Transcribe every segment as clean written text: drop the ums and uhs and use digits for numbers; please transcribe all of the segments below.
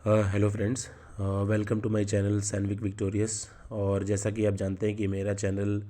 Hello friends, welcome to my channel Sanvik victorious. और जैसा कि आप जानते हैं कि मेरा चैनल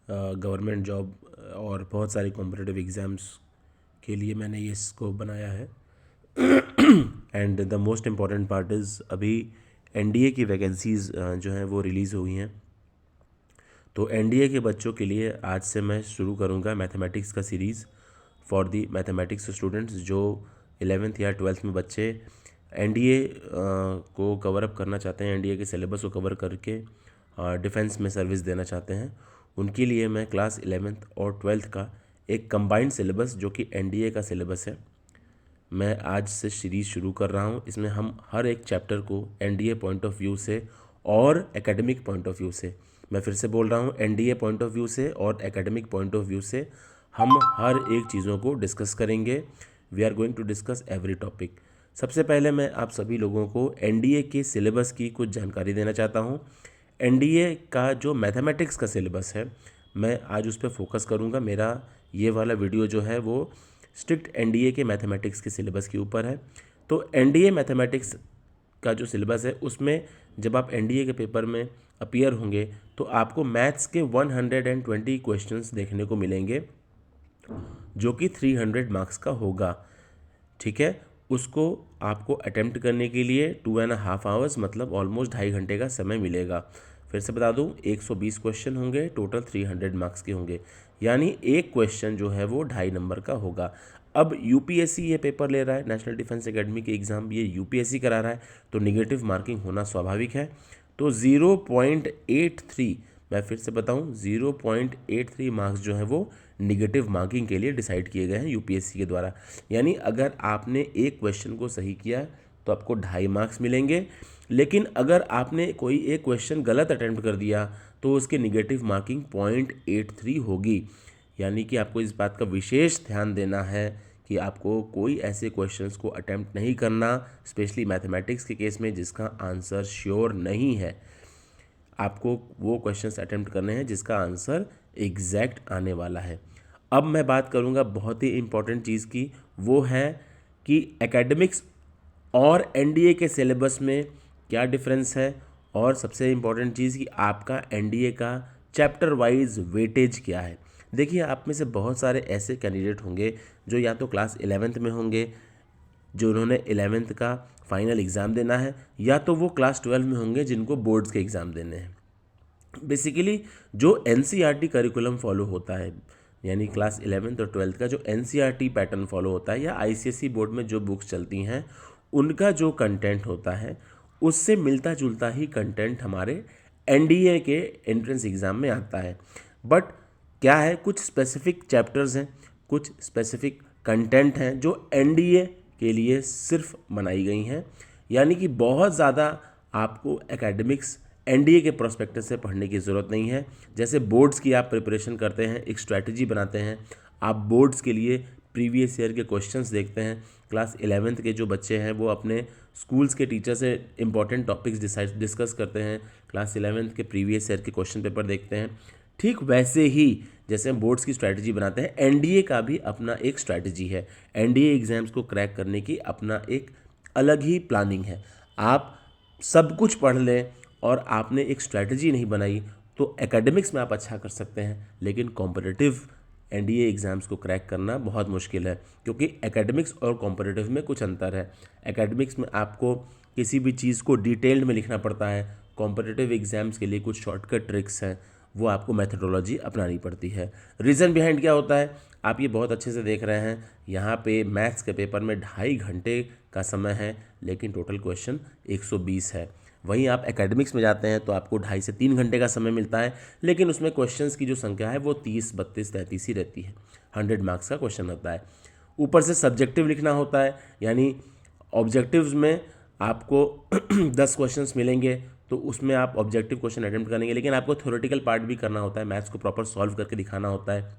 गवर्नमेंट जॉब और बहुत सारे कॉम्पिटिटिव एग्ज़ाम्स के लिए मैंने ये इसको बनाया है। And the most important part is अभी एनडीए की वैकेंसीज़ जो हैं वो रिलीज़ हुई हैं। तो एनडीए के बच्चों के लिए आज से मैं शुरू करूँगा मैथमेटिक्स का series for the mathematics students जो 11th या 12th में बच्चे एनडीए को कवर अप करना चाहते हैं, एनडीए के सिलेबस को कवर करके डिफेंस में सर्विस देना चाहते हैं। उनके लिए मैं क्लास 11th और 12th का एक कंबाइंड सिलेबस जो कि एनडीए का सिलेबस है, मैं आज से सीरीज़ शुरू कर रहा हूँ। इसमें हम हर एक चैप्टर को एनडीए पॉइंट ऑफ व्यू से और एकेडमिक पॉइंट ऑफ व्यू से, मैं फिर से बोल रहा हूँ, एनडीए पॉइंट ऑफ व्यू से और एकेडमिक पॉइंट ऑफ व्यू से हम हर एक चीज़ों को डिस्कस करेंगे। We are going to discuss every topic. सबसे पहले मैं आप सभी लोगों को एनडीए के सिलेबस की कुछ जानकारी देना चाहता हूँ। एनडीए का जो मैथमेटिक्स का सिलेबस है, मैं आज उस पर फोकस करूँगा। मेरा ये वाला वीडियो जो है वो स्ट्रिक्ट एनडीए के मैथमेटिक्स के सिलेबस के ऊपर है। तो एनडीए मैथमेटिक्स का जो सिलेबस है उसमें जब आप एनडीए के पेपर में अपीयर होंगे तो आपको मैथ्स के 120 क्वेश्चंस देखने को मिलेंगे जो कि 300 मार्क्स का होगा। ठीक है, उसको आपको अटेम्प्ट करने के लिए 2.5 आवर्स मतलब ऑलमोस्ट 2.5 घंटे का समय मिलेगा। फिर से बता दूं, 120 क्वेश्चन होंगे, टोटल 300 मार्क्स के होंगे, यानी एक क्वेश्चन जो है वो 2.5 नंबर का होगा। अब यूपीएससी ये पेपर ले रहा है, नेशनल डिफेंस एकेडमी के एग्ज़ाम ये यूपीएससी करा रहा है, तो निगेटिव मार्किंग होना स्वाभाविक है। तो 0.83, मैं फिर से बताऊं, 0.83 मार्क्स जो है वो निगेटिव मार्किंग के लिए डिसाइड किए गए हैं यूपीएससी के द्वारा। यानी अगर आपने एक क्वेश्चन को सही किया तो आपको 2.5 मार्क्स मिलेंगे, लेकिन अगर आपने कोई एक क्वेश्चन गलत अटेम्प्ट कर दिया तो उसके निगेटिव मार्किंग 0.83 होगी। यानी कि आपको इस बात का विशेष ध्यान देना है कि आपको कोई ऐसे क्वेश्चंस को अटेम्प्ट नहीं करना, स्पेशली मैथमेटिक्स के केस में जिसका आंसर श्योर नहीं है। आपको वो क्वेश्चंस अटेम्प्ट करने हैं जिसका आंसर एग्जैक्ट आने वाला है। अब मैं बात करूंगा बहुत ही इंपॉर्टेंट चीज़ की, वो है कि एकेडमिक्स और एनडीए के सिलेबस में क्या डिफरेंस है, और सबसे इम्पॉर्टेंट चीज़ कि आपका एनडीए का चैप्टर वाइज वेटेज क्या है। देखिए, आप में से बहुत सारे ऐसे कैंडिडेट होंगे जो या तो क्लास 11th में होंगे, जो उन्होंने 11th का फाइनल एग्ज़ाम देना है, या तो वो क्लास 12 में होंगे जिनको बोर्ड्स के एग्ज़ाम देने हैं। बेसिकली जो एनसीईआरटी करिकुलम फॉलो होता है, यानी क्लास 11th और 12th का जो एनसीईआरटी पैटर्न फॉलो होता है, या आईसीएसई बोर्ड में जो बुक्स चलती हैं उनका जो कंटेंट होता है उससे मिलता जुलता ही कंटेंट हमारे एनडीए के एंट्रेंस एग्ज़ाम में आता है। बट क्या है, कुछ स्पेसिफिक चैप्टर्स हैं, कुछ स्पेसिफिक कंटेंट हैं जो एनडीए के लिए सिर्फ बनाई गई हैं। यानी कि बहुत ज़्यादा आपको एकेडमिक्स एनडीए के प्रोस्पेक्टस से पढ़ने की ज़रूरत नहीं है। जैसे बोर्ड्स की आप प्रिपरेशन करते हैं, एक स्ट्रैटेजी बनाते हैं, आप बोर्ड्स के लिए प्रीवियस ईयर के क्वेश्चंस देखते हैं। क्लास 11th के जो बच्चे हैं वो अपने स्कूल्स के टीचर से इंपॉर्टेंट टॉपिक्स डिस्कस करते हैं, क्लास 11th के प्रीवियस ईयर के क्वेश्चन पेपर देखते हैं। ठीक वैसे ही जैसे हम बोर्ड्स की स्ट्रैटेजी बनाते हैं, एनडीए का भी अपना एक स्ट्रैटेजी है। एनडीए एग्ज़ाम्स को क्रैक करने की अपना एक अलग ही प्लानिंग है। आप सब कुछ पढ़ लें और आपने एक स्ट्रैटेजी नहीं बनाई तो एकेडमिक्स में आप अच्छा कर सकते हैं, लेकिन कॉम्पिटिटिव एनडीए एग्ज़ाम्स को क्रैक करना बहुत मुश्किल है, क्योंकि एकेडमिक्स और कॉम्पिटिटिव में कुछ अंतर है। एकेडमिक्स में आपको किसी भी चीज़ को डिटेल्ड में लिखना पड़ता है, कॉम्पिटिटिव एग्ज़ाम्स के लिए कुछ शॉर्टकट ट्रिक्स हैं, वो आपको मेथडोलॉजी अपनानी पड़ती है। रीज़न बिहाइंड क्या होता है, आप ये बहुत अच्छे से देख रहे हैं। यहाँ पे मैथ्स के पेपर में 2.5 घंटे का समय है, लेकिन टोटल क्वेश्चन 120 है। वहीं आप एकेडमिक्स में जाते हैं तो आपको 2.5 से 3 घंटे का समय मिलता है, लेकिन उसमें क्वेश्चंस की जो संख्या है वो 30, 32, 33 ही रहती है। 100 मार्क्स का क्वेश्चन होता है। ऊपर से सब्जेक्टिव लिखना होता है, यानी ऑब्जेक्टिव्स में आपको 10 क्वेश्चंस मिलेंगे तो उसमें आप ऑब्जेक्टिव क्वेश्चन अटेम्प्ट करेंगे, लेकिन आपको थ्योरेटिकल पार्ट भी करना होता है, मैथ्स को प्रॉपर सॉल्व करके दिखाना होता है,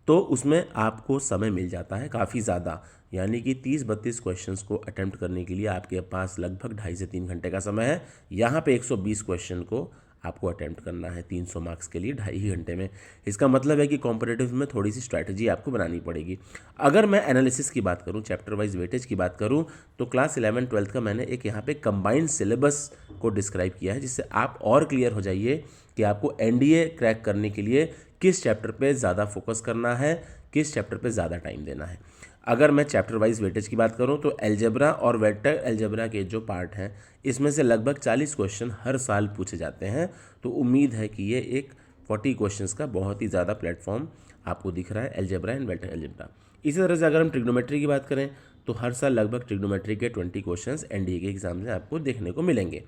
तो उसमें आपको समय मिल जाता है काफ़ी ज़्यादा। यानी कि 30-32 क्वेश्चंस को अटेम्प्ट करने के लिए आपके पास लगभग 2.5 से 3 घंटे का समय है। यहाँ पे 120 क्वेश्चन को आपको अटैम्प्ट करना है 300 मार्क्स के लिए 2.5 घंटे में। इसका मतलब है कि कॉम्पिटिटिव में थोड़ी सी स्ट्रैटेजी आपको बनानी पड़ेगी। अगर मैं एनालिसिस की बात करूं, चैप्टर वाइज वेटेज की बात करूं, तो क्लास 11-12 का मैंने एक यहाँ पे कंबाइंड सिलेबस को डिस्क्राइब किया है, जिससे आप और क्लियर हो जाइए कि आपको एनडीए क्रैक करने के लिए किस चैप्टर पे ज़्यादा फोकस करना है, किस चैप्टर पे ज़्यादा टाइम देना है। अगर मैं चैप्टर वाइज वेटेज की बात करूं तो अलजेब्रा और वेक्टर अलजेब्रा के जो पार्ट हैं इसमें से लगभग 40 क्वेश्चन हर साल पूछे जाते हैं। तो उम्मीद है कि ये एक 40 क्वेश्चंस का बहुत ही ज़्यादा प्लेटफॉर्म आपको दिख रहा है, अलजेब्रा एंड वेक्टर अलजेब्रा। इसी तरह से अगर हम ट्रिग्नोमेट्री की बात करें तो हर साल लगभग ट्रिग्नोमेट्री के 20 क्वेश्चंस एनडीए के एग्जाम में आपको देखने को मिलेंगे।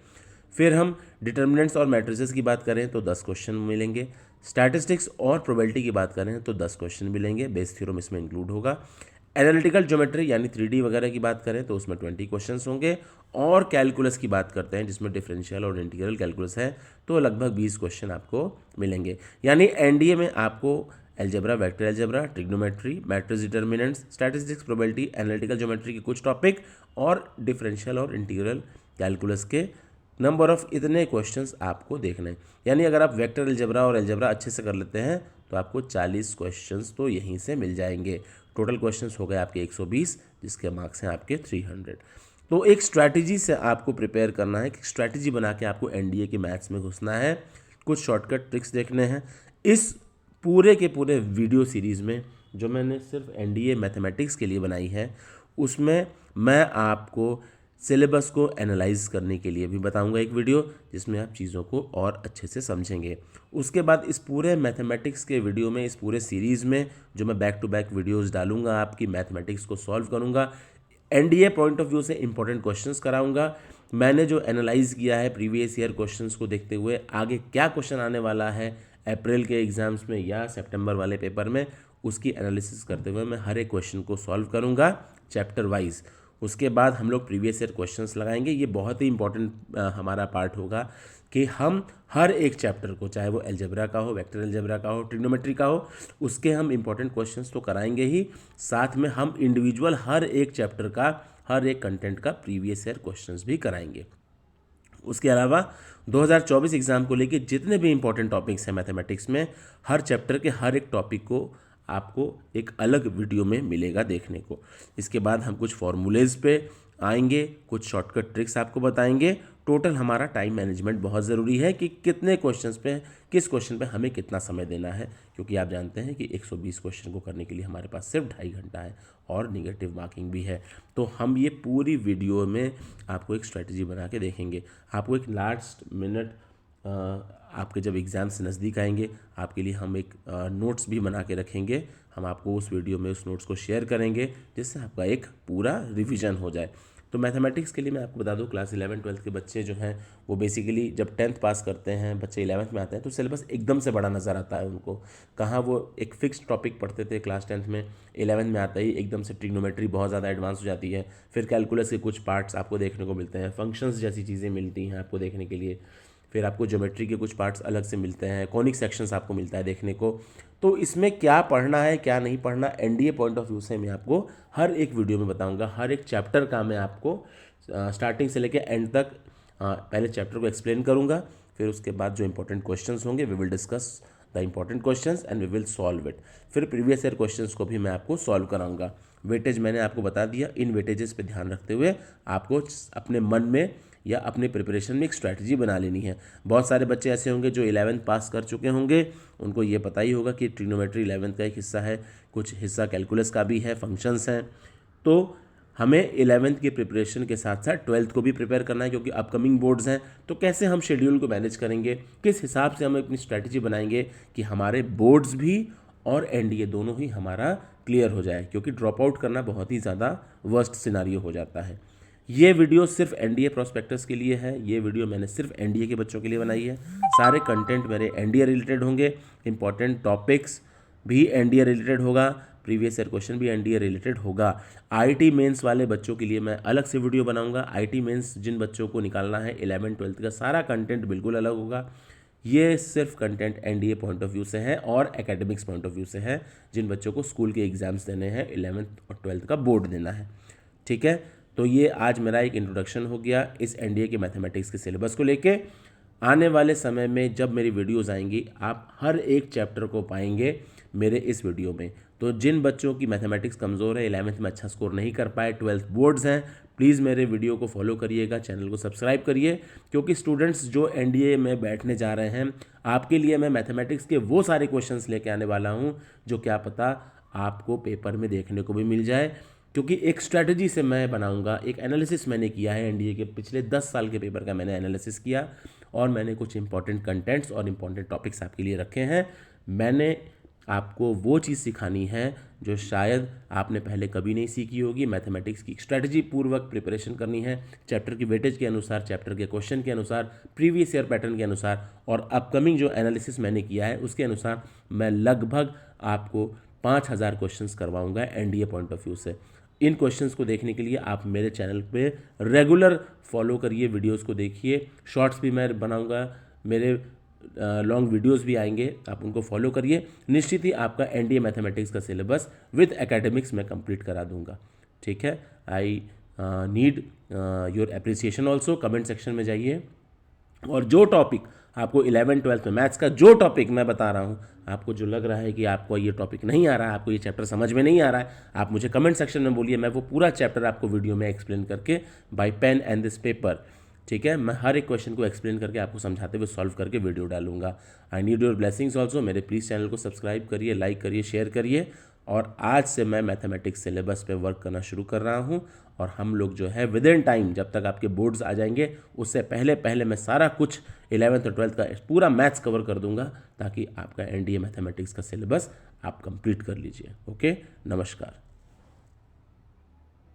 फिर हम डिटर्मिनेंट्स और मैट्रिसेस की बात करें तो 10 क्वेश्चन मिलेंगे। स्टैटिस्टिक्स और प्रोबेबिलिटी की बात करें तो 10 क्वेश्चन मिलेंगे, बेस थ्योरम इसमें इंक्लूड होगा। एनालिटिकल ज्योमेट्री यानी 3D वगैरह की बात करें तो उसमें 20 क्वेश्चंस होंगे। और कैलकुलस की बात करते हैं जिसमें डिफरेंशियल और इंटीग्रल कैलकुलस है तो लगभग 20 क्वेश्चन आपको मिलेंगे। यानी एनडीए में आपको algebra, vector algebra, trigonometry, matrix determinants, statistics, probability, analytical geometry के कुछ टॉपिक और डिफरेंशियल और इंटीग्रल कैलकुलस के नंबर ऑफ इतने क्वेश्चंस आपको देखने हैं। यानी अगर आप वेक्टर अलजेब्रा और अलजेब्रा अच्छे से कर लेते हैं तो आपको 40 क्वेश्चंस तो यहीं से मिल जाएंगे। टोटल क्वेश्चंस हो गए आपके 120, जिसके मार्क्स हैं आपके 300। तो एक स्ट्रैटेजी से आपको प्रिपेयर करना है, कि स्ट्रैटेजी बना के आपको एनडीए के मैथ्स में घुसना है, कुछ शॉर्टकट ट्रिक्स देखने हैं। इस पूरे के पूरे वीडियो सीरीज़ में जो मैंने सिर्फ एनडीए मैथमेटिक्स के लिए बनाई है, उसमें मैं आपको सिलेबस को एनालाइज करने के लिए भी बताऊंगा एक वीडियो, जिसमें आप चीज़ों को और अच्छे से समझेंगे। उसके बाद इस पूरे मैथमेटिक्स के वीडियो में, इस पूरे सीरीज़ में जो मैं बैक टू बैक वीडियोस डालूंगा, आपकी मैथमेटिक्स को सॉल्व करूंगा, एनडीए पॉइंट ऑफ व्यू से इंपॉर्टेंट क्वेश्चंस कराऊंगा। मैंने जो एनालाइज किया है प्रीवियस ईयर क्वेश्चंस को देखते हुए, आगे क्या क्वेश्चन आने वाला है अप्रैल के एग्जाम्स में या सितंबर वाले पेपर में, उसकी एनालिसिस करते हुए मैं हर एक क्वेश्चन को सॉल्व करूंगा चैप्टर वाइज। उसके बाद हम लोग प्रीवियस ईयर क्वेश्चंस लगाएंगे। ये बहुत ही इंपॉर्टेंट हमारा पार्ट होगा कि हम हर एक चैप्टर को, चाहे वो अलजेब्रा का हो, वेक्टर अलजेब्रा का हो, ट्रिग्नोमेट्री का हो, उसके हम इंपॉर्टेंट क्वेश्चंस तो कराएंगे ही, साथ में हम इंडिविजुअल हर एक चैप्टर का, हर एक कंटेंट का प्रीवियस ईयर क्वेश्चंस भी कराएंगे। उसके अलावा 2024 एग्ज़ाम को लेके जितने भी इंपॉर्टेंट टॉपिक्स हैं मैथमेटिक्स में, हर चैप्टर के हर एक टॉपिक को आपको एक अलग वीडियो में मिलेगा देखने को। इसके बाद हम कुछ फॉर्मूलेज़ पे आएंगे, कुछ शॉर्टकट ट्रिक्स आपको बताएंगे। टोटल हमारा टाइम मैनेजमेंट बहुत ज़रूरी है कि कितने क्वेश्चंस पे, किस क्वेश्चन पे हमें कितना समय देना है, क्योंकि आप जानते हैं कि 120 क्वेश्चन को करने के लिए हमारे पास सिर्फ 2.5 घंटा है और निगेटिव मार्किंग भी है। तो हम ये पूरी वीडियो में आपको एक स्ट्रेटजी बना के देखेंगे। आपको एक लास्ट मिनट आपके जब एग्ज़ाम से नज़दीक आएंगे, आपके लिए हम एक नोट्स भी बना के रखेंगे। हम आपको उस वीडियो में उस नोट्स को शेयर करेंगे, जिससे आपका एक पूरा रिवीजन हो जाए। तो मैथमेटिक्स के लिए मैं आपको बता दूं, क्लास 11-12 के बच्चे जो हैं वो बेसिकली जब 10th पास करते हैं, बच्चे 11th में आते हैं तो सिलेबस एकदम से बड़ा नज़र आता है उनको। कहाँ वो एक फिक्स्ड टॉपिक पढ़ते थे क्लास 10th में, 11th में आता ही एकदम से ट्रिग्नोमेट्री बहुत ज़्यादा एडवांस हो जाती है। फिर कैलकुलस के कुछ पार्ट्स आपको देखने को मिलते हैं, फंक्शंस जैसी चीज़ें मिलती हैं आपको देखने के लिए। फिर आपको ज्योमेट्री के कुछ पार्ट्स अलग से मिलते हैं, कॉनिक सेक्शंस आपको मिलता है देखने को। तो इसमें क्या पढ़ना है, क्या नहीं पढ़ना, एनडीए पॉइंट ऑफ व्यू से मैं आपको हर एक वीडियो में बताऊंगा। हर एक चैप्टर का मैं आपको स्टार्टिंग से लेकर एंड तक पहले चैप्टर को एक्सप्लेन करूंगा, फिर उसके बाद जो इंपॉर्टेंट क्वेश्चंस होंगे we will discuss the important questions and we will solve it. फिर प्रीवियस ईयर क्वेश्चंस को भी मैं आपको सॉल्व कराऊंगा। वेटेज मैंने आपको बता दिया, इन वेटेजेस पे ध्यान रखते हुए आपको अपने मन में या अपने प्रिपरेशन में एक स्ट्रैटेजी बना लेनी है। बहुत सारे बच्चे ऐसे होंगे जो 11th पास कर चुके होंगे, उनको ये पता ही होगा कि ट्रिग्नोमेट्री 11th का एक हिस्सा है, कुछ हिस्सा कैलकुलस का भी है, फंक्शंस हैं। तो हमें 11th की प्रिपरेशन के साथ साथ 12th को भी प्रिपेयर करना है, क्योंकि अपकमिंग बोर्ड्स हैं। तो कैसे हम शेड्यूल को मैनेज करेंगे, किस हिसाब से हम अपनी स्ट्रैटेजी बनाएंगे कि हमारे बोर्ड्स भी और एनडीए दोनों ही हमारा क्लियर हो जाए, क्योंकि ड्रॉप आउट करना बहुत ही ज़्यादा वर्स्ट सिनारियो हो जाता है। ये वीडियो सिर्फ एनडीए प्रोस्पेक्टस के लिए है, ये वीडियो मैंने सिर्फ एनडीए के बच्चों के लिए बनाई है। सारे कंटेंट मेरे एनडीए रिलेटेड होंगे, इंपॉर्टेंट टॉपिक्स भी एनडीए रिलेटेड होगा, प्रीवियस ईयर क्वेश्चन भी एनडीए रिलेटेड होगा। आईटी मेंस वाले बच्चों के लिए मैं अलग से वीडियो बनाऊंगा। आईटी मेंस जिन बच्चों को निकालना है 11-12 का, सारा कंटेंट बिल्कुल अलग होगा। ये सिर्फ content NDA point of view से है और एकेडमिक्स पॉइंट ऑफ व्यू से है, जिन बच्चों को स्कूल के एग्जाम्स देने हैं, 11th और 12th का बोर्ड देना है। ठीक है, तो ये आज मेरा एक इंट्रोडक्शन हो गया इस एनडीए के मैथमेटिक्स के सिलेबस को लेके। आने वाले समय में जब मेरी वीडियोज़ आएंगी आप हर एक चैप्टर को पाएंगे मेरे इस वीडियो में। तो जिन बच्चों की मैथमेटिक्स कमज़ोर है, 11th में अच्छा स्कोर नहीं कर पाए, 12th बोर्ड्स हैं, प्लीज़ मेरे वीडियो को फॉलो करिएगा, चैनल को सब्सक्राइब करिए, क्योंकि स्टूडेंट्स जो एनडीए में बैठने जा रहे हैं आपके लिए मैं मैथमेटिक्स के वो सारे क्वेश्चंस लेके आने वाला हूँ जो क्या पता आपको पेपर में देखने को भी मिल जाए। क्योंकि एक स्ट्रैटेजी से मैं बनाऊंगा, एक एनालिसिस मैंने किया है एनडीए के पिछले 10 साल के पेपर का मैंने एनालिसिस किया और मैंने कुछ इंपॉर्टेंट कंटेंट्स और इंपॉर्टेंट टॉपिक्स आपके लिए रखे हैं। मैंने आपको वो चीज़ सिखानी है जो शायद आपने पहले कभी नहीं सीखी होगी। मैथमेटिक्स की स्ट्रैटेजी पूर्वक प्रिपरेशन करनी है, चैप्टर की वेटेज के अनुसार, चैप्टर के क्वेश्चन के अनुसार, प्रीवियस ईयर पैटर्न के अनुसार और अपकमिंग जो एनालिसिस मैंने किया है उसके अनुसार मैं लगभग आपको 5000 क्वेश्चंस करवाऊंगा एनडीए पॉइंट ऑफ व्यू से। इन क्वेश्चंस को देखने के लिए आप मेरे चैनल पे रेगुलर फॉलो करिए, वीडियोस को देखिए, शॉर्ट्स भी मैं बनाऊंगा, मेरे लॉन्ग वीडियोस भी आएंगे, आप उनको फॉलो करिए। निश्चित ही आपका एनडीए मैथमेटिक्स का सिलेबस विद एकेडमिक्स में कंप्लीट करा दूंगा। ठीक है, I need your appreciation also. Comment section में जाइए और जो टॉपिक आपको 11th-12th में मैथ्स का जो टॉपिक मैं बता रहा हूँ, आपको जो लग रहा है कि आपको ये टॉपिक नहीं आ रहा है, आपको ये चैप्टर समझ में नहीं आ रहा है, आप मुझे कमेंट सेक्शन में बोलिए, मैं वो पूरा चैप्टर आपको वीडियो में एक्सप्लेन करके by pen and this paper, ठीक है, मैं हर एक क्वेश्चन को एक्सप्लेन करके आपको समझाते हुए सॉल्व करके वीडियो डालूंगा। I need your blessings also. मेरे प्लीज़ चैनल को सब्सक्राइब करिए, लाइक करिए, शेयर करिए। और आज से मैं मैथमेटिक्स सिलेबस पे वर्क करना शुरू कर रहा हूँ और हम लोग जो है विद इन टाइम, जब तक आपके बोर्ड्स आ जाएंगे उससे पहले पहले मैं सारा कुछ 11th और 12th का पूरा मैथ्स कवर कर दूंगा ताकि आपका एनडीए मैथमेटिक्स का सिलेबस आप कंप्लीट कर लीजिए। ओके, नमस्कार।